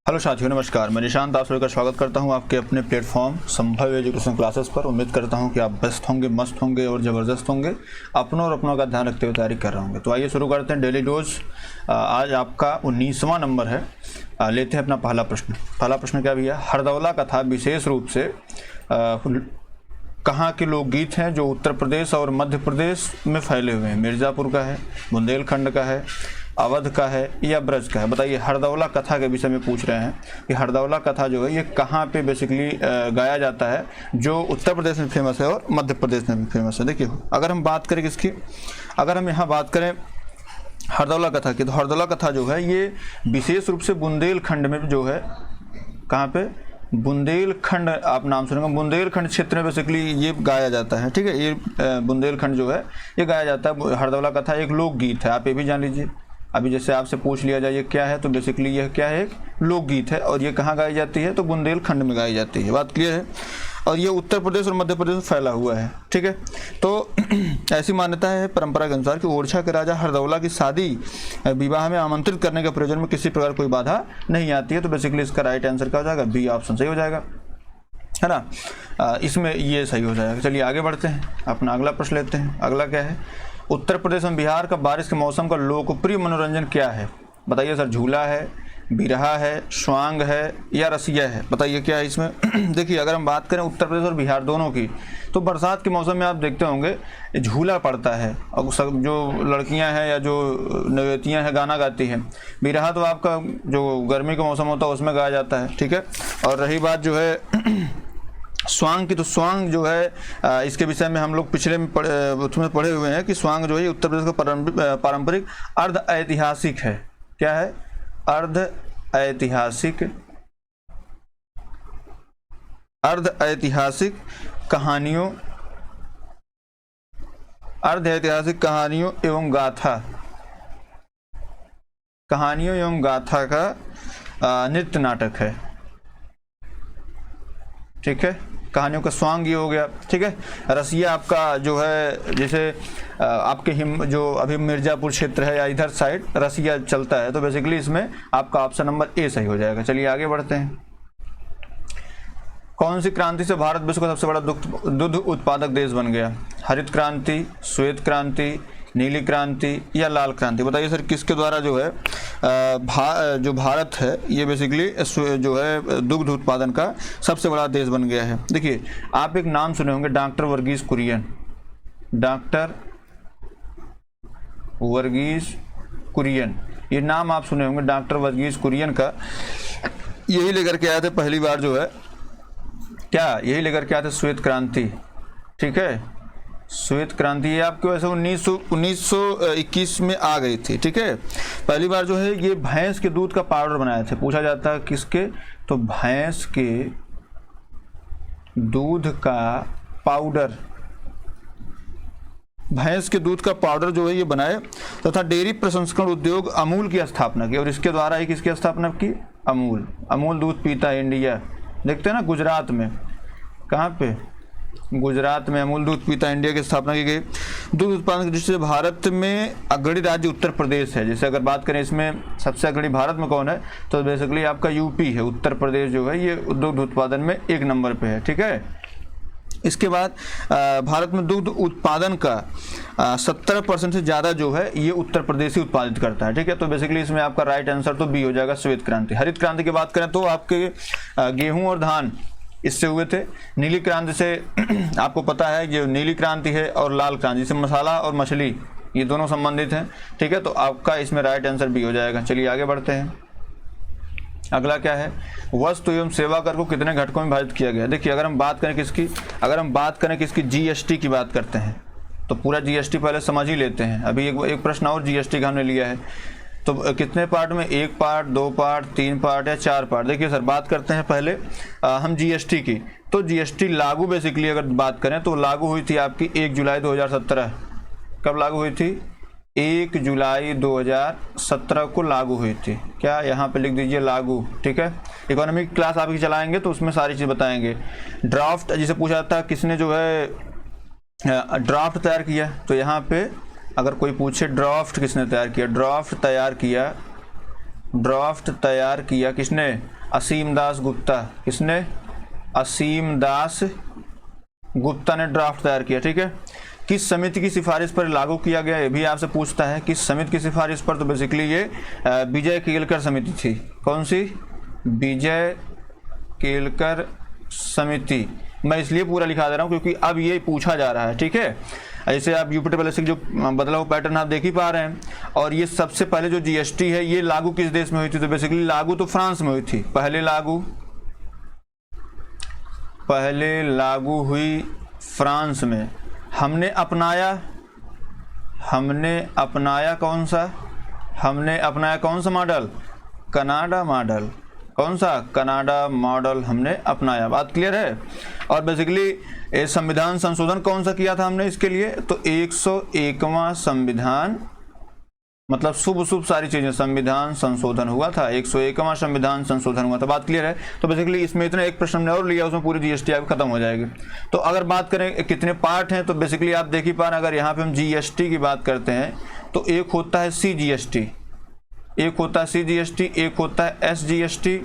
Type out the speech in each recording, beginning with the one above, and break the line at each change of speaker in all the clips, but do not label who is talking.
Hello साथियों, नमस्कार। मैं निशांत आप सभी का स्वागत करता हूं आपके अपने प्लेटफॉर्म संभव एजुकेशन क्लासेस पर। उम्मीद करता हूं कि आप बेस्ट होंगे, मस्त होंगे और ज़बरदस्त होंगे, अपनों का ध्यान रखते हुए तैयारी कर रहे होंगे। तो आइए शुरू करते हैं डेली डोज। आज आपका 19वां नंबर है। लेते हैं अपना पहला प्रश्न। पहला प्रश्न क्या भैया? हरदौला कथा विशेष रूप से कहाँ के लोकगीत हैं जो उत्तर प्रदेश और मध्य प्रदेश में फैले हुए हैं? मिर्ज़ापुर का है, बुंदेलखंड का है, अवध का है या ब्रज का है? बताइए। हरदौला कथा के विषय में पूछ रहे हैं कि हरदौला कथा जो है ये कहाँ पे बेसिकली गाया जाता है, जो उत्तर प्रदेश में फेमस है और मध्य प्रदेश में भी फेमस है। देखिए, अगर हम बात करें किसकी, अगर हम यहाँ बात करें हरदौला कथा की, तो हरदौला कथा जो है ये विशेष रूप से बुंदेलखंड में जो है, कहाँ पे? बुंदेलखंड, आप नाम सुनेंगे, बुंदेलखंड क्षेत्र में बेसिकली ये गाया जाता है। ठीक है, ये बुंदेलखंड जो है ये गाया जाता है। हरदौला कथा एक लोकगीत है, आप ये भी जान लीजिए। अभी जैसे आपसे पूछ लिया जाए ये क्या है, तो बेसिकली यह क्या है? एक लोकगीत है। और ये कहाँ गाई जाती है? तो बुंदेलखंड में गाई जाती है। बात क्लियर है? और ये उत्तर प्रदेश और मध्य प्रदेश में फैला हुआ है। ठीक है, तो ऐसी मान्यता है परंपरा के अनुसार कि ओरछा के राजा हरदौला की शादी विवाह में आमंत्रित करने के प्रयोजन में किसी प्रकार कोई बाधा नहीं आती है। तो बेसिकली इसका राइट आंसर क्या हो जाएगा? बी ऑप्शन सही हो जाएगा, है ना। इसमें ये सही हो जाएगा। चलिए आगे बढ़ते हैं, अपना अगला प्रश्न लेते हैं। अगला क्या है? उत्तर प्रदेश में बिहार का बारिश के मौसम का लोकप्रिय मनोरंजन क्या है? बताइए सर। झूला है, बिरहा है, स्वांग है या रसिया है? बताइए क्या है इसमें। देखिए, अगर हम बात करें उत्तर प्रदेश और बिहार दोनों की, तो बरसात के मौसम में आप देखते होंगे झूला पड़ता है और सब जो लड़कियां हैं या जो नवतियां हैं गाना गाती हैं। बिरहा तो आपका जो गर्मी का मौसम होता है उसमें गाया जाता है। ठीक है, और रही बात जो है स्वांग की, तो स्वांग जो है इसके विषय में हम लोग पिछले में उसमें पढ़े हुए हैं कि स्वांग जो है उत्तर प्रदेश का पारंपरिक अर्ध ऐतिहासिक है। क्या है? अर्ध ऐतिहासिक कहानियों, अर्ध ऐतिहासिक कहानियों एवं गाथा का नृत्य नाटक है। ठीक है, कहानियों का स्वांग ये हो गया। ठीक है, रसिया आपका जो है, जैसे आपके जो अभी मिर्ज़ापुर क्षेत्र है या इधर साइड रसिया चलता है, तो बेसिकली इसमें आपका ऑप्शन नंबर ए सही हो जाएगा। चलिए आगे बढ़ते हैं। कौन सी क्रांति से भारत विश्व का सबसे बड़ा दुग्ध उत्पादक देश बन गया? हरित क्रांति, श्वेत क्रांति, नीली क्रांति या लाल क्रांति? बताइए सर, किसके द्वारा जो है जो भारत है ये बेसिकली जो है दुग्ध उत्पादन का सबसे बड़ा देश बन गया है? देखिए, आप एक नाम सुने होंगे, डॉक्टर वर्गीस कुरियन। डॉक्टर वर्गीस कुरियन, ये नाम आप सुने होंगे, डॉक्टर वर्गीस कुरियन का। यही लेकर के आए थे पहली बार जो है, क्या यही लेकर के आए थे? श्वेत क्रांति। ठीक है, श्वेत क्रांति ये आपके वैसे 1921 में आ गई थी। ठीक है, पहली बार जो है ये भैंस के दूध का पाउडर बनाए थे। पूछा जाता है किसके? तो भैंस के दूध का पाउडर, भैंस के दूध का पाउडर जो है ये बनाए तथा डेयरी प्रसंस्करण उद्योग अमूल की स्थापना की। और इसके द्वारा ही किसकी स्थापना की? अमूल दूध पीता है इंडिया। देखते हैं ना, गुजरात में, कहाँ पे? गुजरात में अमूल दूध पीता इंडिया की स्थापना की गई। दूध उत्पादन की दृष्टि से भारत में अग्रणी राज्य उत्तर प्रदेश है। जैसे अगर बात करें इसमें सबसे अग्रणी भारत में कौन है, तो बेसिकली आपका यूपी है। उत्तर प्रदेश जो है ये दुग्ध उत्पादन में 1 नंबर पे है। ठीक है, इसके बाद भारत में दुग्ध उत्पादन का 70% से ज़्यादा जो है ये उत्तर प्रदेश ही उत्पादित करता है। ठीक है, तो बेसिकली इसमें आपका राइट आंसर तो बी हो जाएगा, श्वेत क्रांति। हरित क्रांति की बात करें तो आपके गेहूँ और धान इससे हुए थे। नीली क्रांति से आपको पता है जो नीली क्रांति है, और लाल क्रांति से मसाला और मछली ये दोनों संबंधित हैं। ठीक है, तो आपका इसमें राइट आंसर बी हो जाएगा। चलिए आगे बढ़ते हैं। अगला क्या है? वस्तु एवं सेवा कर को कितने घटकों में विभाजित किया गया? देखिए, अगर हम बात करें किसकी, जीएसटी की बात करते हैं, तो पूरा जीएसटी पहले समझ ही लेते हैं। अभी एक प्रश्न और जीएसटी का हमने लिया है, तो कितने पार्ट में? 1 पार्ट, 2 पार्ट, 3 पार्ट या 4 पार्ट? देखिए सर, बात करते हैं पहले हम जीएसटी की। तो जीएसटी लागू बेसिकली अगर बात करें तो लागू हुई थी आपकी 1 जुलाई 2017। कब लागू हुई थी? 1 जुलाई 2017 को लागू हुई थी। क्या? यहाँ पे लिख दीजिए लागू। ठीक है, इकोनॉमिक क्लास आप ही चलाएंगे तो उसमें सारी चीज़ बताएंगे। ड्राफ्ट जिसे पूछा था किसने जो है ड्राफ्ट तैयार किया, तो यहाँ पे अगर कोई पूछे ड्राफ्ट किसने तैयार किया, ड्राफ्ट तैयार किया ड्राफ्ट तैयार किया किसने? असीम दास गुप्ता। किसने? असीम दास गुप्ता ने ड्राफ्ट तैयार किया। ठीक है। किस समिति की सिफारिश पर लागू किया गया, ये भी आपसे पूछता है। किस समिति की सिफारिश पर? तो बेसिकली ये विजय केलकर समिति थी। कौन सी? विजय केलकर समिति। मैं इसलिए पूरा लिखा दे रहा हूँ क्योंकि अब ये पूछा जा रहा है। ठीक है। जैसे आप यूपी पॉलिसी जो बदलाव पैटर्न आप देख ही पा रहे हैं। और ये सबसे पहले जो जीएसटी है ये लागू किस देश में हुई थी? तो बेसिकली लागू तो फ्रांस में हुई थी। पहले लागू हुई फ्रांस में। हमने अपनाया कौन सा? हमने अपनाया कौन सा मॉडल? Canada model. कौन सा? कनाडा मॉडल हमने अपनाया। बात क्लियर है। और बेसिकली संविधान संशोधन कौन सा किया था हमने इसके लिए? तो 101वां संविधान, मतलब शुभ सारी चीजें, संविधान संशोधन हुआ था। 101वां संविधान संशोधन हुआ था। बात क्लियर है। तो बेसिकली इसमें इतना एक प्रश्न हमने और लिया, उसमें पूरी जीएसटी आपकी खत्म हो जाएगी। तो अगर बात करें कितने पार्ट हैं, तो बेसिकली आप देख ही पा रहे हैं। अगर यहाँ पे हम जीएसटी की बात करते हैं तो एक होता है सीजीएसटी, एक होता है सीजीएसटी, एक होता है एसजीएसटी,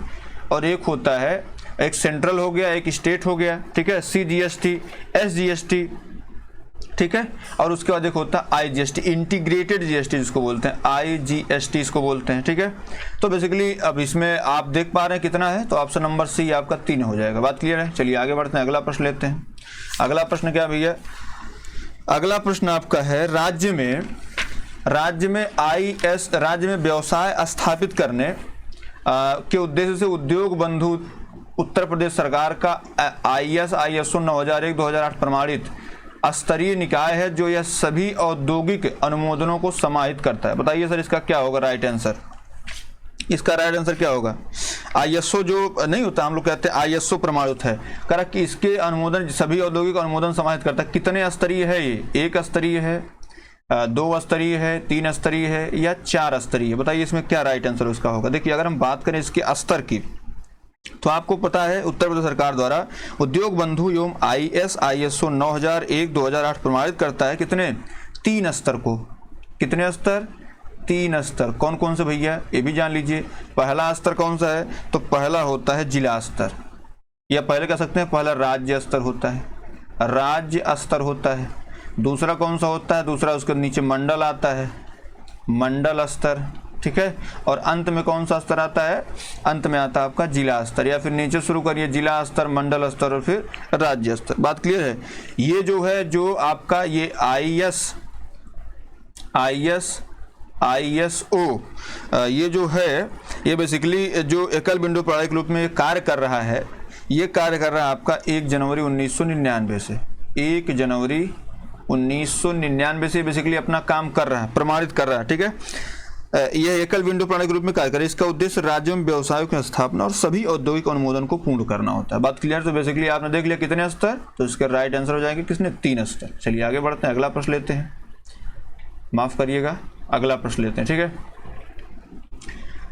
और एक होता है, एक सेंट्रल हो गया, एक स्टेट हो गया। ठीक है। CGST, SGST. ठीक है। और उसके बाद एक होता है आईजीएसटी, इंटीग्रेटेड जीएसटी जिसको बोलते हैं, आईजीएसटी इसको बोलते हैं। ठीक है। तो बेसिकली अब इसमें आप देख पा रहे हैं कितना है, तो ऑप्शन नंबर सी आपका 3 हो जाएगा। बात क्लियर है। चलिए आगे बढ़ते हैं, अगला प्रश्न लेते हैं। अगला प्रश्न क्या भैया? अगला प्रश्न आपका है, राज्य में राज्य में व्यवसाय स्थापित करने के उद्देश्य से उद्योग बंधु उत्तर प्रदेश सरकार का ISO 9001-2008 प्रमाणित स्तरीय निकाय है जो यह सभी औद्योगिक अनुमोदनों को समाहित करता है। बताइए सर इसका क्या होगा राइट आंसर? इसका राइट आंसर क्या होगा? ISO जो नहीं होता, हम लोग कहते हैं ISO प्रमाणित है करा कि इसके अनुमोदन सभी औद्योगिक अनुमोदन समाहित करता है। कितने स्तरीय है ये? 1 स्तरीय है, 2 स्तरीय है, 3 स्तरीय है या 4 स्तरीय? बताइए इसमें क्या राइट आंसर उसका होगा? देखिए अगर हम बात करें इसके स्तर की, तो आपको पता है उत्तर प्रदेश सरकार द्वारा उद्योग बंधु एवं ISO 9001-2008 प्रमाणित करता है कितने? 3 स्तर को। कितने स्तर? 3 स्तर। कौन कौन से भैया? ये भी जान लीजिए। पहला स्तर कौन सा है? तो पहला होता है जिला स्तर, या पहले कह सकते हैं पहला राज्य स्तर होता है, राज्य स्तर होता है। दूसरा कौन सा होता है? दूसरा उसके नीचे मंडल आता है, मंडल स्तर। ठीक है। और अंत में कौन सा स्तर आता है? अंत में आता है आपका जिला स्तर, या फिर नीचे शुरू करिए जिला स्तर, मंडल स्तर और फिर राज्य स्तर। बात क्लियर है। ये जो है, जो आपका ये ISO ये जो है, ये बेसिकली जो एकल विंडो प्रणाली के रूप में कार्य कर रहा है, ये कार्य कर रहा है आपका 1 जनवरी 1999 से। 1 जनवरी 1999 से बेसिकली अपना काम कर रहा है, प्रमाणित कर रहा है। ठीक है। यह एकल विंडो प्रणाली के रूप में कार्य करे। इसका उद्देश्य राज्यों में व्यवसायों की स्थापना और सभी औद्योगिक अनुमोदन को पूर्ण करना होता है। बात क्लियर? तो बेसिकली आपने देख लिया कितने स्तर, तो इसका राइट आंसर हो जाएंगे किसने? 3 स्तर। चलिए आगे बढ़ते हैं, अगला प्रश्न लेते हैं। माफ करिएगा, अगला प्रश्न लेते हैं। ठीक है।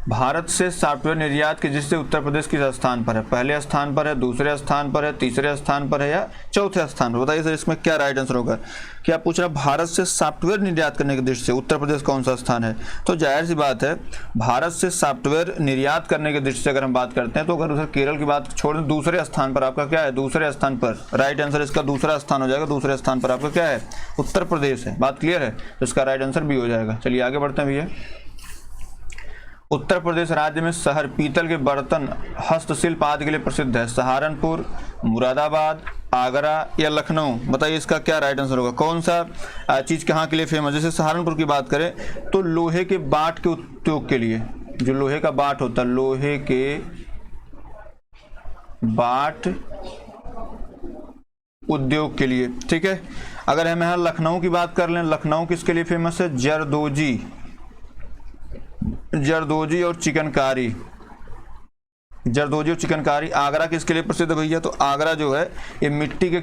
भारत से सॉफ्टवेयर निर्यात के जिससे उत्तर प्रदेश किस स्थान पर है? पहले स्थान पर है, दूसरे स्थान पर है, तीसरे स्थान पर है या चौथे स्थान पर? बताइए सर इसमें क्या राइट आंसर होगा? क्या पूछ रहा है? भारत से सॉफ्टवेयर निर्यात करने के दृष्टि से उत्तर प्रदेश कौन सा स्थान है? तो जाहिर सी बात है, भारत से सॉफ्टवेयर निर्यात करने के दृष्टि से अगर हम बात करते हैं तो अगर उधर केरल की बात छोड़ दें, दूसरे स्थान पर आपका क्या है? दूसरे स्थान पर। राइट आंसर इसका दूसरा स्थान हो जाएगा। दूसरे स्थान पर आपका क्या है? उत्तर प्रदेश है। बात क्लियर है। तो इसका राइट आंसर भी हो जाएगा। चलिए आगे बढ़ते हैं भैया। उत्तर प्रदेश राज्य में शहर पीतल के बर्तन हस्तशिल्प आदि के लिए प्रसिद्ध है। सहारनपुर, मुरादाबाद, आगरा या लखनऊ? बताइए इसका क्या राइट आंसर होगा? कौन सा चीज़ कहाँ के लिए फेमस? जैसे सहारनपुर की बात करें तो लोहे के बाट के उद्योग के लिए, जो लोहे का बाट होता है, लोहे के बाट उद्योग के लिए। ठीक है। अगर हम यहाँ लखनऊ की बात कर लें, लखनऊ किसके लिए फेमस है? जरदोजी और चिकनकारी। जरदोजी और चिकनकारी। आगरा किसके लिए प्रसिद्ध भैया? तो आगरा जो है ये मिट्टी का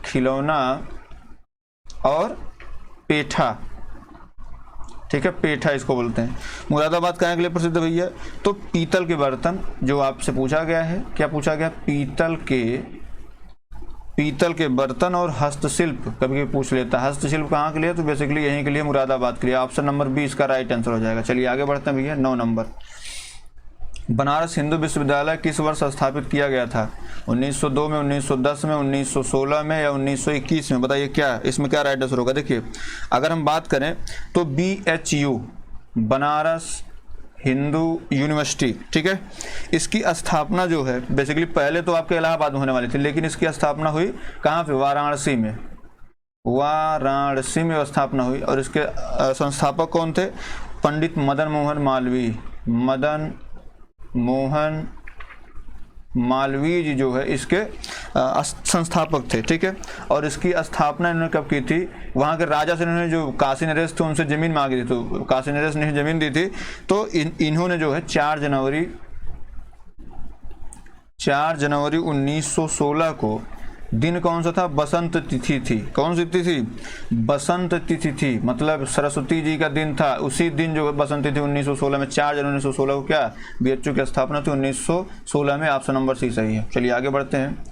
खिलौना और पेठा। ठीक है, पेठा इसको बोलते हैं। मुरादाबाद कहाँ के लिए प्रसिद्ध भैया? तो पीतल के बर्तन, जो आपसे पूछा गया है। क्या पूछा गया? पीतल के बर्तन और हस्तशिल्प कभी कभी पूछ लेता है। हस्तशिल्प कहाँ के लिए, तो बेसिकली यहीं के लिए, मुरादाबाद के लिए। ऑप्शन नंबर 20 का राइट आंसर हो जाएगा। चलिए आगे बढ़ते हैं भैया। 9 नंबर, बनारस हिंदू विश्वविद्यालय किस वर्ष स्थापित किया गया था? 1902 में, 1910 में, 1916 में या 1921 में? बताइए क्या इसमें क्या राइट आंसर होगा। देखिए अगर हम बात करें तो BHU बनारस हिंदू यूनिवर्सिटी, ठीक है, इसकी स्थापना जो है बेसिकली पहले तो आपके इलाहाबाद में होने वाली थी, लेकिन इसकी स्थापना हुई कहाँ पे? वाराणसी में। वाराणसी में स्थापना हुई और इसके संस्थापक कौन थे? पंडित मदन मोहन मालवीय। मदन मोहन मालवीय जी जो है इसके संस्थापक थे, ठीक है। और इसकी स्थापना इन्होंने कब की थी? वहाँ के राजा से इन्होंने, जो काशी नरेश थे, उनसे ज़मीन मांगी थी, तो काशी नरेश ने ज़मीन दी थी, तो इन्होंने जो है 4 जनवरी 1916 को, दिन कौन सा था? बसंत तिथि थी। कौन सी तिथि? बसंत तिथि थी, मतलब सरस्वती जी का दिन था। उसी दिन जो बसंत तिथि 1916 में, 4 जनवरी 1916 को क्या BHU की स्थापना थी? 1916 में। ऑप्शन नंबर C सही है। चलिए आगे बढ़ते हैं।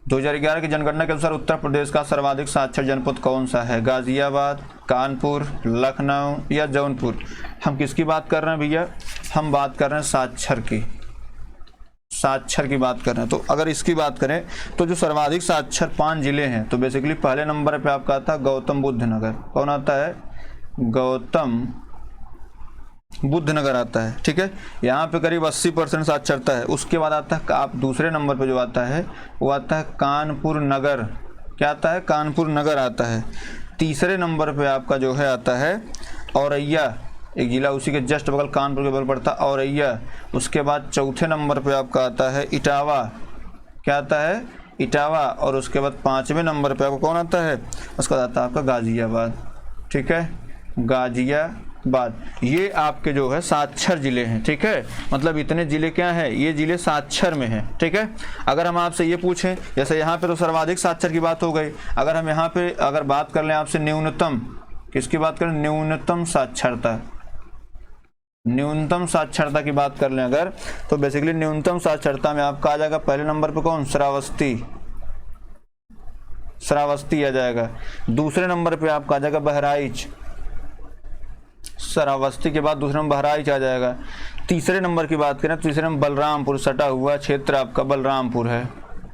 2011 की जनगणना के अनुसार उत्तर प्रदेश का सर्वाधिक साक्षर जनपद कौन सा है? गाजियाबाद, कानपुर, लखनऊ या जौनपुर? हम किसकी बात कर रहे हैं भैया? हम बात कर रहे हैं साक्षर की। साक्षर की बात कर रहे हैं। तो अगर इसकी बात करें तो जो सर्वाधिक साक्षर 5 जिले हैं, तो बेसिकली पहले नंबर पे आपका आता है गौतम बुद्ध नगर। कौन आता है? गौतम बुद्ध नगर आता है, ठीक है। यहाँ पे करीब 80% साक्षरता है। उसके बाद आता है आप दूसरे नंबर पे जो आता है वो आता है कानपुर नगर। क्या आता है? कानपुर नगर आता है। तीसरे नंबर पे आपका जो है आता है औरैया, एक जिला उसी के जस्ट बगल, कानपुर के बगल पड़ता है औरैया। उसके बाद चौथे नंबर पे आपका आता है इटावा। क्या आता है? इटावा। और उसके बाद 5वें नंबर पे आपको कौन आता है? उसका आता है आपका गाजियाबाद, ठीक है, गाजियाबाद। ये आपके जो है साक्षर जिले हैं, ठीक है। मतलब इतने जिले क्या हैं? ये जिले साक्षर में हैं, ठीक है। अगर हम आपसे ये पूछें, जैसे यहाँ पे तो सर्वाधिक साक्षर की बात हो गई, अगर हम यहाँ पे अगर बात कर लें आपसे न्यूनतम, किसकी बात करें? न्यूनतम साक्षरता। न्यूनतम साक्षरता की बात कर लें अगर, तो बेसिकली न्यूनतम साक्षरता में आपका आ जाएगा पहले नंबर पे कौन? श्रावस्ती। श्रावस्ती आ जाएगा। दूसरे नंबर पे आपका आ जाएगा बहराइच। श्रावस्ती के बाद दूसरे नंबर बहराइच आ जाएगा। तीसरे नंबर की बात करें तो तीसरे नंबर बलरामपुर, सटा हुआ क्षेत्र आपका बलरामपुर है,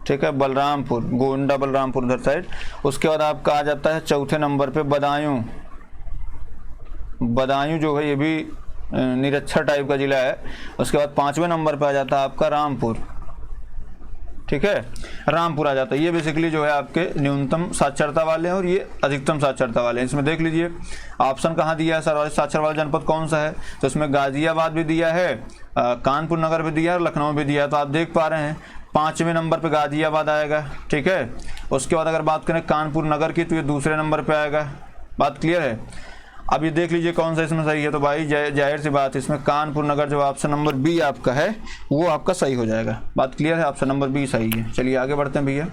ठीक है, बलरामपुर, गोंडा बलरामपुर उधर साइड। उसके बाद आपका आ जाता है चौथे नंबर पे बदायूं। बदायूं जो है ये भी निरक्षर टाइप का जिला है। उसके बाद 5वें नंबर पे आ जाता है आपका रामपुर, ठीक है, रामपुर आ जाता है। ये बेसिकली जो है आपके न्यूनतम साक्षरता वाले हैं और ये अधिकतम साक्षरता वाले हैं। इसमें देख लीजिए ऑप्शन कहाँ दिया है, सर्वाधिक साक्षर वाला जनपद कौन सा है? तो इसमें गाजियाबाद भी दिया है, कानपुर नगर भी दिया है और लखनऊ भी दिया है। तो आप देख पा रहे हैं 5वें नंबर पे गाजियाबाद आएगा, ठीक है। उसके बाद अगर बात करें कानपुर नगर की तो ये दूसरे नंबर पे आएगा। बात क्लियर है? अब ये देख लीजिए कौन सा इसमें सही है। तो भाई जाहिर सी बात है इसमें कानपुर नगर जो ऑप्शन नंबर B आपका है वो आपका सही हो जाएगा। बात क्लियर है? ऑप्शन नंबर B सही है। चलिए आगे बढ़ते हैं भैया।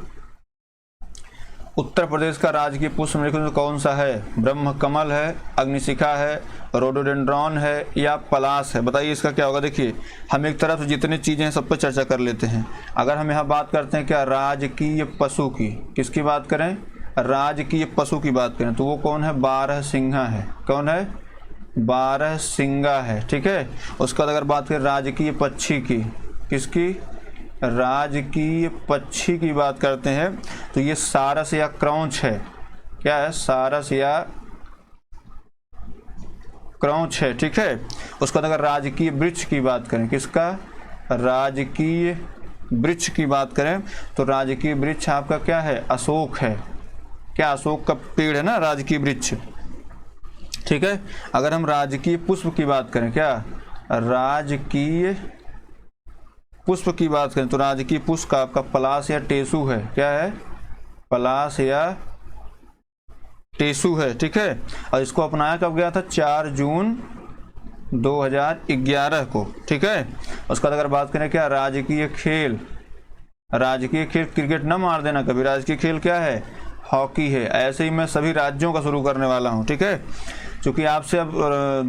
उत्तर प्रदेश का राजकीय पुष्प निम्नलिखित में कौन सा है? ब्रह्म कमल है, अग्निशिखा है, रोडोडेंड्रॉन है या पलाश है? बताइए इसका क्या होगा। देखिए हम एक तरफ जितनी चीज़ें हैं सब पर चर्चा कर लेते हैं। अगर हम यहाँ बात करते हैं क्या राजकीय पशु की, किसकी बात करें? राजकीय पशु की बात करें तो वो कौन है? बारहसिंघा है। कौन है? बारहसिंघा है, ठीक है। उसके बाद अगर बात करें राजकीय पक्षी की, किसकी? राजकीय पक्षी की बात करते हैं तो ये सारस या क्रौंच है। क्या है? सारस या क्रौंच है, ठीक है। उसके बाद अगर राजकीय वृक्ष की बात करें, किसका? राजकीय वृक्ष की बात करें तो राजकीय वृक्ष आपका क्या है? अशोक है। क्या? अशोक का पेड़ है ना राजकीय वृक्ष, ठीक है। अगर हम राजकीय पुष्प की बात करें, क्या? राजकीय पुष्प की बात करें तो राजकीय पुष्प का आपका पलाश या टेसू है। क्या है? पलाश या टेसू है, ठीक है। और इसको अपनाया कब गया था? 4 जून 2011 को, ठीक है। उसके बाद अगर बात करें क्या? राजकीय खेल। राजकीय खेल क्रिकेट न मार देना कभी। राजकीय खेल क्या है? हॉकी है। ऐसे ही मैं सभी राज्यों का शुरू करने वाला हूं, ठीक है। क्योंकि आपसे अब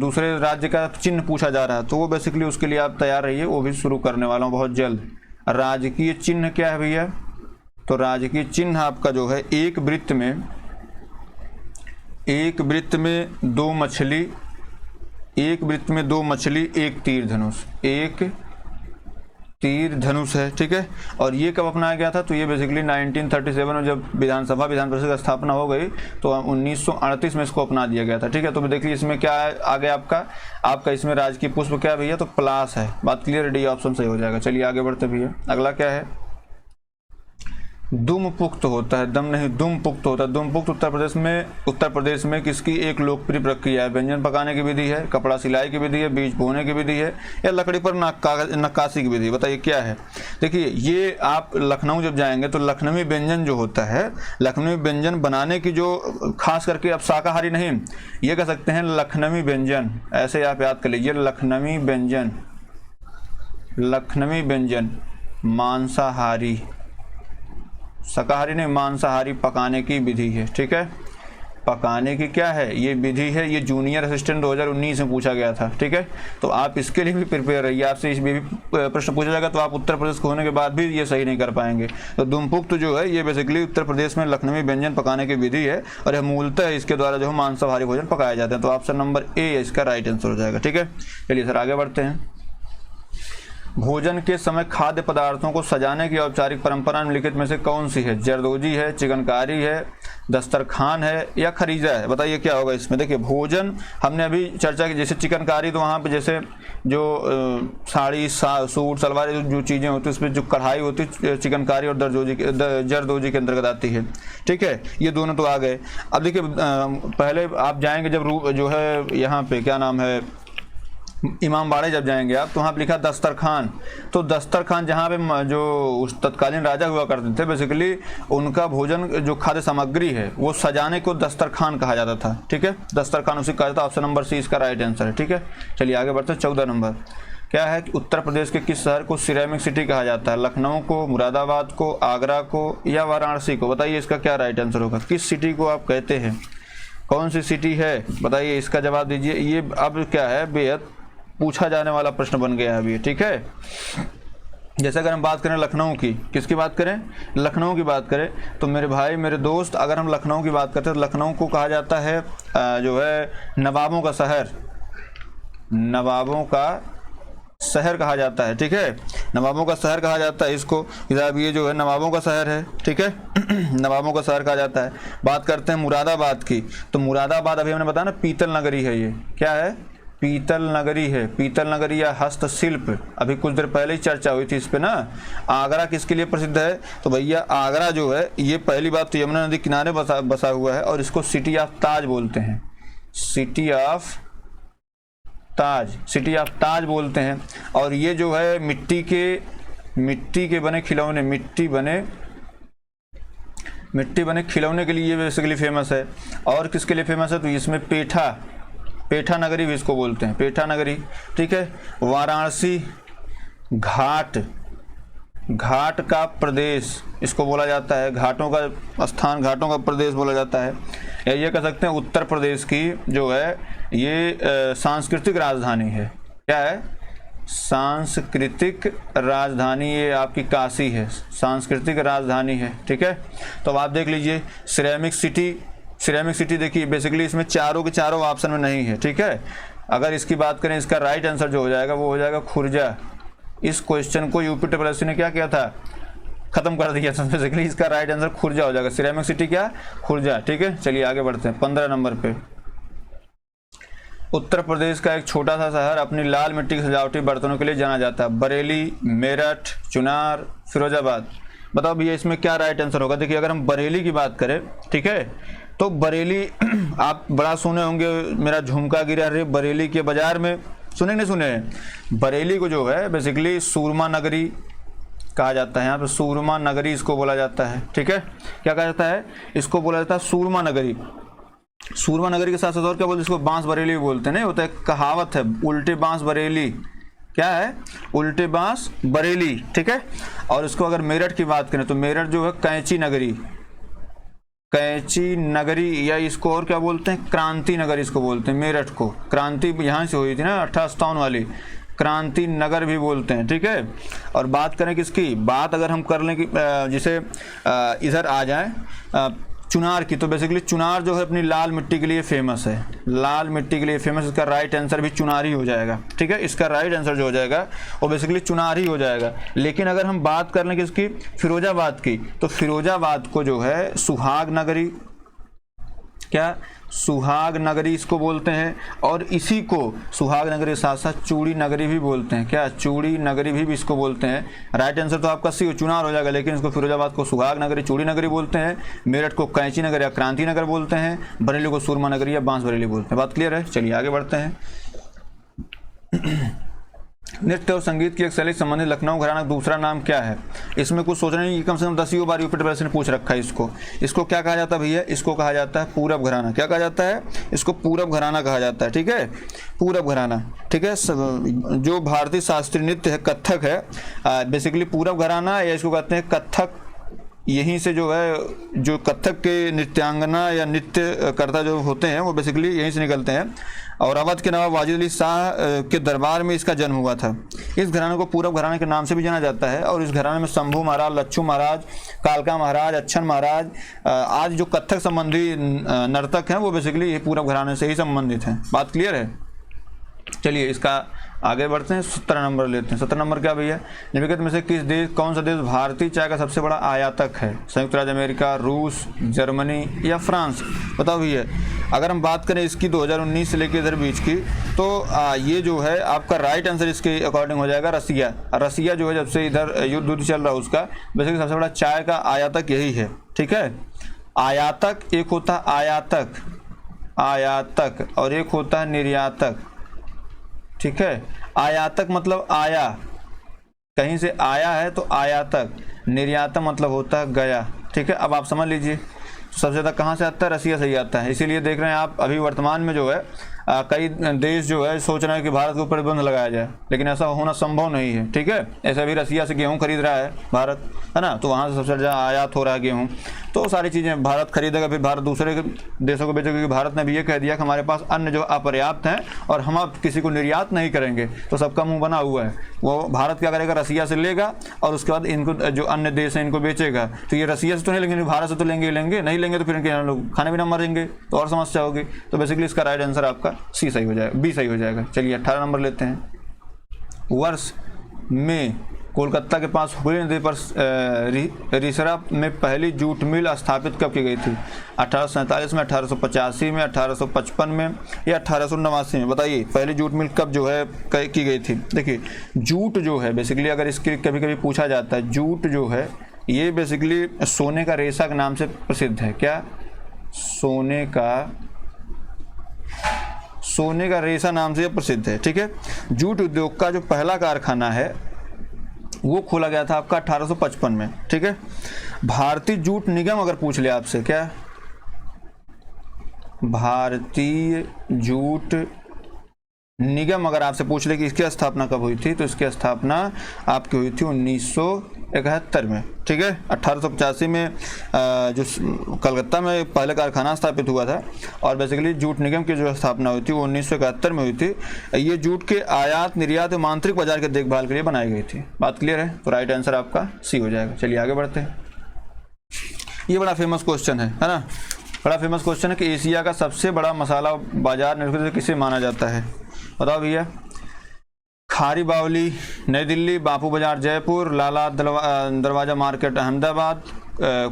दूसरे राज्य का चिन्ह पूछा जा रहा है तो वो बेसिकली उसके लिए आप तैयार रहिए, वो भी शुरू करने वाला हूं बहुत जल्द। राजकीय चिन्ह क्या है भैया? तो राजकीय चिन्ह आपका जो है एक वृत्त में दो मछली, एक वृत्त में दो मछली, एक तीर धनुष, एक तीर धनुष है, ठीक है। और ये कब अपनाया गया था? तो ये बेसिकली 1937 में जब विधान परिषद की स्थापना हो गई तो 1938 में इसको अपना दिया गया था, ठीक है। तो देखिए इसमें क्या है आगे आपका इसमें राजकीय पुष्प क्या भैया? तो पलाश है। बात क्लियर है, डी ऑप्शन सही हो जाएगा। चलिए आगे बढ़ते भैया। अगला क्या है? दुम पुख्त होता है, दम नहीं, दुम पुख्त होता है। दुम पुख्त उत्तर प्रदेश में किसकी एक लोकप्रिय प्रक्रिया है? व्यंजन पकाने की विधि है, कपड़ा सिलाई की विधि है, बीज बोने की विधि है, या लकड़ी पर नक्काशी की विधि? बताइए क्या है? देखिए ये आप लखनऊ जब जाएंगे तो लखनवी व्यंजन जो होता है, लखनवी व्यंजन बनाने की जो खास करके आप शाकाहारी नहीं, ये कह सकते हैं लखनवी व्यंजन, ऐसे आप याद कर लीजिए, लखनवी व्यंजन मांसाहारी, शाकाहारी नहीं, मांसाहारी पकाने की विधि है, ठीक है। पकाने की क्या है ये विधि है? ये जूनियर असिस्टेंट 2019 में पूछा गया था, ठीक है। तो आप इसके लिए भी प्रिपेयर रहिए, आपसे इस भी प्रश्न पूछा जाएगा तो आप उत्तर प्रदेश को होने के बाद भी ये सही नहीं कर पाएंगे। तो दुमपुख्त जो है ये बेसिकली उत्तर प्रदेश में लखनवी व्यंजन पकाने की विधि है और यह मूलतः इसके द्वारा जो है मांसाहारी भोजन पकाए जाते हैं। तो ऑप्शन नंबर ए इसका राइट आंसर हो जाएगा, ठीक है। चलिए सर आगे बढ़ते हैं। भोजन के समय खाद्य पदार्थों को सजाने की औपचारिक परंपरा निम्नलिखित में से कौन सी है? जरदोजी है, चिकनकारी है, दस्तरखान है, या खरीजा है? बताइए क्या होगा इसमें। देखिए भोजन हमने अभी चर्चा की, जैसे चिकनकारी तो वहाँ पे जैसे जो साड़ी सूट सलवार जो चीज़ें होती है उसमें जो कढ़ाई होती है चिकनकारी और जरदोजी के अंतर्गत आती है, ठीक है। ये दोनों तो आ गए। अब देखिए पहले आप जाएंगे जब जो है यहाँ पे क्या नाम है इमामबाड़े जब जाएंगे आप तो वहाँ पे लिखा दस्तरखान। तो दस्तरखान जहाँ पे जो उस तत्कालीन राजा हुआ करते थे बेसिकली उनका भोजन जो खाद्य सामग्री है वो सजाने को दस्तरखान कहा जाता था, ठीक है। दस्तरखान उसी कहा जाता है। ऑप्शन नंबर सी इसका राइट आंसर है, ठीक है। चलिए आगे बढ़ते हैं। 14 नंबर क्या है कि उत्तर प्रदेश के किस शहर को सिरेमिक सिटी कहा जाता है? लखनऊ को, मुरादाबाद को, आगरा को, या वाराणसी को? बताइए इसका क्या राइट आंसर होगा। किस सिटी को आप कहते हैं? कौन सी सिटी है? बताइए इसका जवाब दीजिए। ये अब क्या है बेहद पूछा जाने वाला प्रश्न बन गया है अभी, ठीक है। जैसे अगर हम बात करें लखनऊ की, किसकी बात करें? लखनऊ की बात करें तो मेरे भाई मेरे दोस्त अगर हम लखनऊ की बात करते हैं तो लखनऊ को कहा जाता है जो है नवाबों का शहर, नवाबों का शहर कहा जाता है, ठीक है। नवाबों का शहर कहा जाता है इसको। साहब ये जो है नवाबों का शहर है, ठीक है। नवाबों का शहर कहा जाता है। बात करते हैं मुरादाबाद की, तो मुरादाबाद अभी हमने बताया ना पीतल नगरी है। ये क्या है? पीतल नगरी है। पीतल नगरी या हस्तशिल्प, अभी कुछ देर पहले ही चर्चा हुई थी इस पे ना। आगरा किसके लिए प्रसिद्ध है? तो भैया आगरा जो है ये पहली बात तो यमुना नदी किनारे बसा हुआ है और इसको सिटी ऑफ ताज बोलते हैं। सिटी ऑफ ताज बोलते हैं। और ये जो है मिट्टी के बने खिलौने, मिट्टी बने खिलौने के लिए ये बेसिकली फेमस है। और किसके लिए फेमस है? तो इसमें पेठा नगरी भी इसको बोलते हैं, पेठा नगरी, ठीक है। वाराणसी घाट का प्रदेश इसको बोला जाता है, घाटों का स्थान, घाटों का प्रदेश बोला जाता है। या ये कह सकते हैं उत्तर प्रदेश की जो है ये सांस्कृतिक राजधानी है। क्या है? सांस्कृतिक राजधानी। ये आपकी काशी है, सांस्कृतिक राजधानी है, ठीक है। तो अब आप देख लीजिए सिरेमिक सिटी देखिए बेसिकली इसमें चारों के चारों ऑप्शन में नहीं है, ठीक है। अगर इसकी बात करें इसका राइट आंसर जो हो जाएगा वो हो जाएगा खुर्जा। इस क्वेश्चन को यूपीएससी ने क्या किया था? खत्म कर दिया था। बेसिकली इसका राइट आंसर खुर्जा हो जाएगा। सिरेमिक सिटी क्या? खुर्जा, ठीक है। चलिए आगे बढ़ते हैं। 15 नंबर पे उत्तर प्रदेश का एक छोटा सा शहर अपनी लाल मिट्टी के सजावटी बर्तनों के लिए जाना जाता है। बरेली, मेरठ, चुनार, फिरोजाबाद। बताओ भैया इसमें क्या राइट आंसर होगा? देखिए अगर हम बरेली की बात करें, ठीक है, तो बरेली आप बड़ा सुने होंगे, मेरा झुमका गिरा रे बरेली के बाजार में, सुने नहीं सुने? बरेली को जो है बेसिकली सूरमा नगरी कहा जाता है। यहाँ पे सूरमा नगरी इसको बोला जाता है, ठीक है। क्या कहा जाता है? इसको बोला जाता है सूरमा नगरी। सूरमा नगरी के साथ साथ और क्या बोलते हैं? इसको बांस बरेली भी बोलते हैं। नहीं होता है कहावत है, उल्टे बांस बरेली। क्या है? उल्टे बांस बरेली, ठीक है। और इसको अगर मेरठ की बात करें तो मेरठ जो है कैंची नगरी, या इसको और क्या बोलते हैं? क्रांति नगर इसको बोलते हैं। मेरठ को क्रांति यहाँ से हुई थी ना 1857 वाली, क्रांति नगर भी बोलते हैं, ठीक है। और बात करें किसकी, बात अगर हम कर लें कि जिसे इधर आ जाए चुनार की, तो बेसिकली चुनार जो है अपनी लाल मिट्टी के लिए फेमस है, लाल मिट्टी के लिए फेमस। इसका राइट आंसर भी चुनार ही हो जाएगा, ठीक है। इसका राइट आंसर जो हो जाएगा वो बेसिकली चुनार ही हो जाएगा। लेकिन अगर हम बात कर लें किसकी, फिरोजाबाद की, तो फिरोजाबाद को जो है सुहाग नगरी, क्या सुहाग नगरी इसको बोलते हैं। और इसी को सुहाग नगरी साथ साथ चूड़ी नगरी भी बोलते हैं, क्या चूड़ी नगरी भी इसको बोलते हैं। राइट आंसर तो आपका सी चुनार हो जाएगा, लेकिन इसको फिरोजाबाद को सुहाग नगरी, चूड़ी नगरी बोलते हैं। मेरठ को कैंची नगर या क्रांति नगर बोलते हैं। बरेली को सुरमा नगरी या बांस बरेली बोलते हैं। बात क्लियर है, चलिए आगे बढ़ते हैं। नृत्य और संगीत की एक शैली संबंधित लखनऊ घराना का दूसरा नाम क्या है। इसमें कुछ सोचना नहीं, कम से कम 10 बार यूपी ट्रिपल एस ने पूछ रखा है इसको क्या कहा जाता है भैया, इसको कहा जाता है पूरब घराना। क्या कहा जाता है, इसको पूरब घराना कहा जाता है, ठीक है, पूरब घराना, ठीक है। जो भारतीय शास्त्रीय नृत्य है कथक है, बेसिकली पूरब घराना या इसको कहते हैं कथक। यहीं से जो है जो कथक के नृत्यांगना या नृत्यकर्ता जो होते हैं वो बेसिकली यहीं से निकलते हैं। और अवध के नवाब वाजिद अली शाह के दरबार में इसका जन्म हुआ था। इस घराने को पूरब घराने के नाम से भी जाना जाता है। और इस घराने में शंभू महाराज, लच्छू महाराज, कालका महाराज, अच्छन महाराज आज जो कथक संबंधी नर्तक हैं वो बेसिकली ये पूरब घराने से ही संबंधित हैं। बात क्लियर है, चलिए इसका आगे बढ़ते हैं। 17 नंबर लेते हैं। 17 नंबर क्या भैया, निम्नलिखित में से किस देश, कौन सा देश भारतीय चाय का सबसे बड़ा आयातक है। संयुक्त राज्य अमेरिका, रूस, जर्मनी या फ्रांस। बताओ भैया, अगर हम बात करें इसकी 2019 से लेकर इधर बीच की, तो ये जो है आपका राइट आंसर इसके अकॉर्डिंग हो जाएगा रसिया। रसिया जो है जब से इधर युद्ध चल रहा है उसका बेसिकली सबसे बड़ा चाय का आयातक यही है, ठीक है। आयातक एक होता है आयातक और एक होता है निर्यातक, ठीक है। आयातक मतलब आया, कहीं से आया है तो आयातक। निर्यातक मतलब होता है गया, ठीक है। अब आप समझ लीजिए सबसे ज़्यादा कहाँ से आता है, रसिया से ही आता है। इसीलिए देख रहे हैं आप अभी वर्तमान में जो है कई देश जो है सोच रहे हैं कि भारत के ऊपर प्रतिबंध लगाया जाए, लेकिन ऐसा होना संभव नहीं है, ठीक है। ऐसा भी रसिया से गेहूं खरीद रहा है भारत, है ना, तो वहाँ से सबसे ज़्यादा आयात हो रहा है गेहूं। तो सारी चीज़ें भारत खरीदेगा, फिर भारत दूसरे देशों को बेचेगा, क्योंकि भारत ने भी ये कह दिया कि हमारे पास अन्न जो अपर्याप्त हैं और हम अब किसी को निर्यात नहीं करेंगे। तो सबका मुँह बना हुआ है। वो भारत क्या करेगा, रसिया से लेगा और उसके बाद इनको जो अन्य देश हैं इनको बेचेगा। तो ये रसिया से तो नहीं लेंगे, भारत से तो लेंगे नहीं लेंगे तो फिर इनके यहाँ लोग खाने बिना मरेंगे, तो और समस्या होगी। तो बेसिकली इसका राइट आंसर आपका सी सही हो जाएगा, बी सही हो जाएगा। चलिए 18 नंबर लेते हैं। वर्ष में कोलकाता के पास हुगली नदी पर रिसरा में पहली जूट मिल स्थापित कब की गई थी। 1847 में, 1885 में, 1855 में या 1889 में। बताइए पहली जूट मिल कब जो है की गई थी। देखिए जूट जो है बेसिकली अगर इसके कभी कभी पूछा जाता है, जूट जो है ये बेसिकली सोने का रेशा के नाम से प्रसिद्ध है। क्या, सोने का रेशा नाम से प्रसिद्ध है, ठीक है। जूट उद्योग का जो पहला कारखाना है वो खोला गया था आपका 1855 में, ठीक है। भारतीय जूट निगम अगर पूछ ले आपसे, क्या भारतीय जूट निगम अगर आपसे पूछ ले कि इसकी स्थापना कब हुई थी, तो इसकी स्थापना आपकी हुई थी 1971 में, ठीक है। 1885 में जो कलकत्ता में पहले कारखाना स्थापित हुआ था और बेसिकली जूट निगम की जो स्थापना हुई थी वो 1971 में हुई थी। ये जूट के आयात निर्यात और आंतरिक बाजार के देखभाल के लिए बनाई गई थी। बात क्लियर है, तो राइट आंसर आपका सी हो जाएगा। चलिए आगे बढ़ते हैं। ये बड़ा फेमस क्वेश्चन है ना, बड़ा फेमस क्वेश्चन है कि एशिया का सबसे बड़ा मसाला बाजार निम्नलिखित में किसे माना जाता है। बताओ भैया, खारी बावली नई दिल्ली, बापू बाजार जयपुर, लाला दरवाजा मार्केट अहमदाबाद,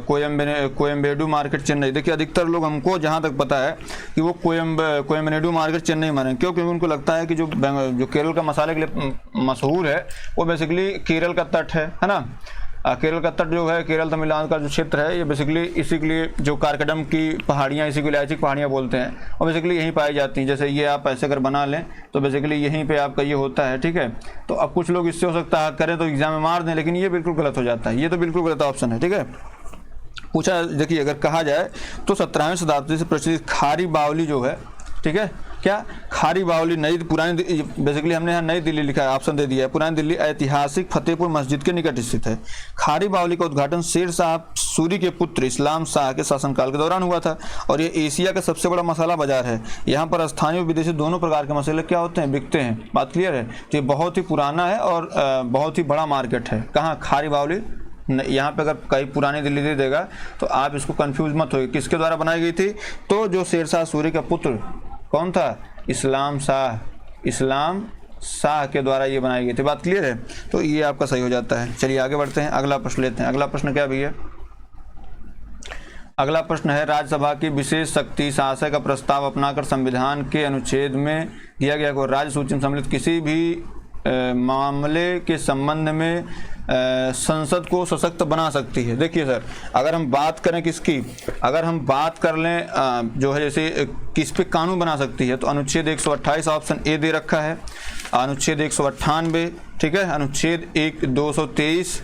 कोयम्बेडू मार्केट चेन्नई। देखिए अधिकतर लोग हमको जहाँ तक पता है कि वो कोयम्बेडू मार्केट चेन्नई माने, क्योंकि उनको लगता है कि जो केरल का मसाले के लिए मशहूर है वो बेसिकली केरल का तट है ना। केरल का तट जो है, केरल तमिलनाडु का जो क्षेत्र है, ये बेसिकली इसी के लिए जो कारकडम की पहाड़ियाँ, इसी को इलायची पहाड़ियाँ बोलते हैं, और बेसिकली यहीं पाई जाती हैं। जैसे ये आप ऐसे अगर बना लें तो बेसिकली यहीं पे आपका ये होता है, ठीक है। तो अब कुछ लोग इससे हो सकता है करें तो एग्जाम में मार दें, लेकिन ये बिल्कुल गलत हो जाता है, ये तो बिल्कुल गलत ऑप्शन है, ठीक है। पूछा, देखिए अगर कहा जाए तो 17वीं शताब्दी से प्रचलित खारी बावली जो है, ठीक है, क्या खारी बावली नई पुरानी, बेसिकली हमने यहाँ नई दिल्ली लिखा है, ऑप्शन दे दिया है। पुरानी दिल्ली ऐतिहासिक फतेहपुर मस्जिद के निकट स्थित है। खारी बावली का उद्घाटन शेर शाह सूरी के पुत्र इस्लाम शाह के शासनकाल के दौरान हुआ था और ये एशिया का सबसे बड़ा मसाला बाजार है। यहाँ पर स्थानीय और विदेशी दोनों प्रकार के मसाले क्या होते हैं, बिकते हैं। बात क्लियर है। तो ये बहुत ही पुराना है और बहुत ही बड़ा मार्केट है। कहाँ, खारी बावली। यहाँ पे अगर कहीं पुरानी दिल्ली दे देगा तो आप इसको कंफ्यूज मत होइए। किसके द्वारा बनाई गई थी, तो जो शेर शाह सूरी का पुत्र कौन था, इस्लाम शाह के द्वारा ये बनाई गई थी। बात क्लियर है। तो ये आपका सही हो जाता है। चलिए आगे बढ़ते हैं, अगला प्रश्न लेते हैं। अगला प्रश्न क्या भैया, अगला प्रश्न है, राज्यसभा की विशेष शक्ति शासक का प्रस्ताव अपनाकर संविधान के अनुच्छेद में दिया गया को राज्य सूची में सम्मिलित किसी भी मामले के संबंध में संसद को सशक्त बना सकती है। देखिए सर, अगर हम बात करें किसकी, अगर हम बात कर लें जो है जैसे किस पे कानून बना सकती है, तो अनुच्छेद 128 ऑप्शन ए दे रखा है, अनुच्छेद 198, ठीक है, अनुच्छेद 223,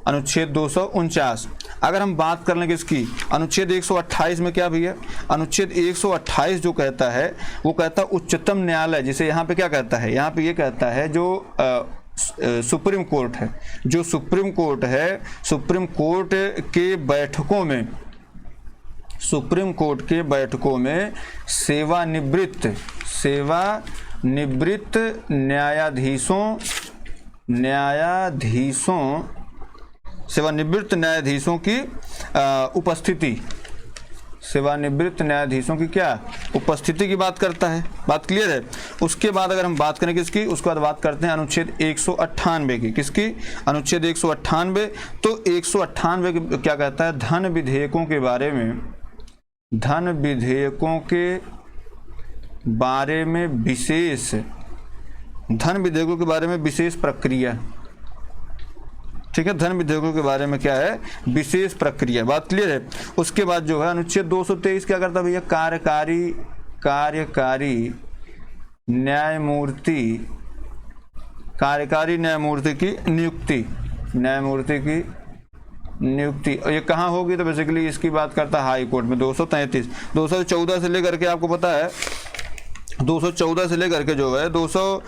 अनुच्छेद 249। अगर हम बात कर लें किसकी, अनुच्छेद 128 में क्या भैया, अनुच्छेद 128 जो कहता है वो कहता है उच्चतम न्यायालय, जिसे यहाँ पे क्या कहता है, यहाँ पे ये कहता है जो सुप्रीम कोर्ट है, जो सुप्रीम कोर्ट है, सुप्रीम कोर्ट के बैठकों में, सुप्रीम कोर्ट के बैठकों में सेवानिवृत्त सेवानिवृत्त न्यायाधीशों की उपस्थिति, सेवानिवृत्त न्यायाधीशों की क्या उपस्थिति की बात करता है। बात क्लियर है। उसके बाद अगर हम बात करें किसकी, उसके बाद बात करते हैं अनुच्छेद 198 की। किसकी, अनुच्छेद 198। तो 198 क्या कहता है, धन विधेयकों के बारे में, धन विधेयकों के बारे में विशेष, धन विधेयकों के बारे में विशेष प्रक्रिया, ठीक है, धन विधेयकों के बारे में क्या है, विशेष प्रक्रिया। बात क्लियर है। उसके बाद जो है अनुच्छेद 223 क्या करता है भैया, कार्यकारी न्यायमूर्ति की नियुक्ति, और ये कहाँ होगी, तो बेसिकली इसकी बात करता है हाई कोर्ट में। 233, 214 से लेकर के आपको पता है 214 से लेकर के जो है 200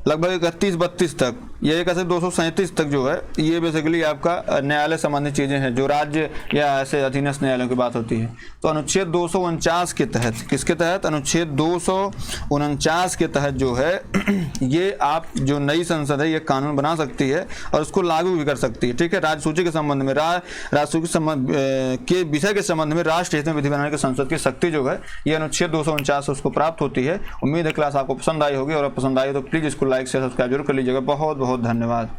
लगभग 31-32 तक, ये एक ऐसे 237 तक जो है ये बेसिकली आपका न्यायालय संबंधित चीज़ें हैं, जो राज्य या ऐसे अधीनस्थ न्यायालयों की बात होती है। तो अनुच्छेद 249 के तहत, किसके तहत, अनुच्छेद 249 के तहत जो है ये आप जो नई संसद है ये कानून बना सकती है और उसको लागू भी कर सकती है। ठीक है, राज्य सूची के संबंध में, राज्य संबंध के विषय के संबंध में राष्ट्र हित में विधि बनाने की संसद की शक्ति जो है ये अनुच्छेद 249 से उसको प्राप्त होती है। उम्मीद है क्लास आपको पसंद आई होगी, और पसंद आई तो प्लीज़ इसको लाइक से सब्सक्राइब जरूर कर लीजिएगा। बहुत बहुत धन्यवाद।